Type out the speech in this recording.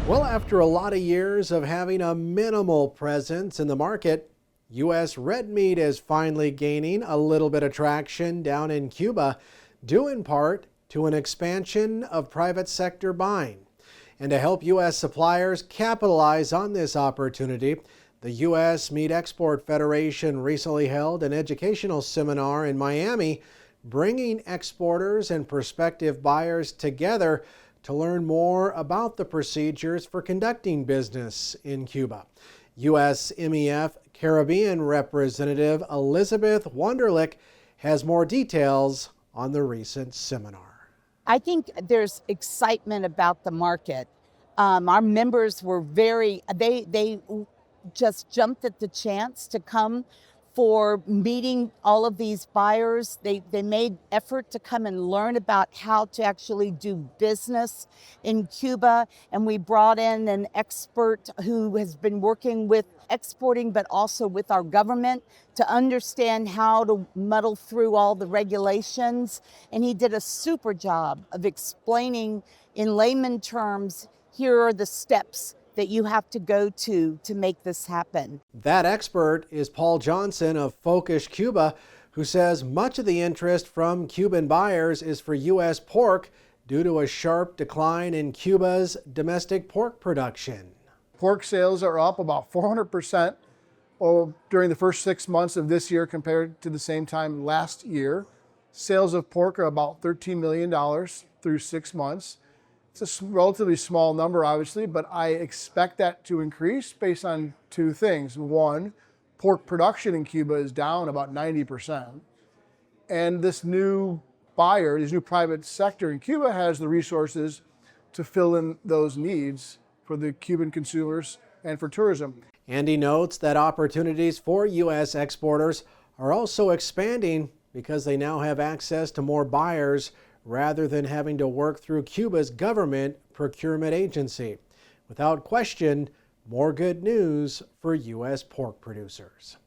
Well, after a lot of years of having a minimal presence in the market, U.S. red meat is finally gaining a little bit of traction down in Cuba, due in part to an expansion of private sector buying. And to help U.S. suppliers capitalize on this opportunity, the U.S. Meat Export Federation recently held an educational seminar in Miami, bringing exporters and prospective buyers together to learn more about the procedures for conducting business in Cuba. USMEF Caribbean Representative Elizabeth Wunderlich has more details on the recent seminar. I think there's excitement about the market. Our members were they just jumped at the chance to come for meeting all of these buyers. They made effort to come and learn about how to actually do business in Cuba. And we brought in an expert who has been working with exporting, but also with our government to understand how to muddle through all the regulations. And he did a super job of explaining in layman terms, here are the steps that you have to go to make this happen. That expert is Paul Johnson of FocusCuba, who says much of the interest from Cuban buyers is for U.S. pork due to a sharp decline in Cuba's domestic pork production. Pork sales are up about 400% during the first 6 months of this year compared to the same time last year. Sales of pork are about $13 million through 6 months. It's a relatively small number, obviously, but I expect that to increase based on two things. One, pork production in Cuba is down about 90%. And this new buyer, this new private sector in Cuba has the resources to fill in those needs for the Cuban consumers and for tourism. And he notes that opportunities for U.S. exporters are also expanding because they now have access to more buyers rather than having to work through Cuba's government procurement agency. Without question, more good news for U.S. pork producers.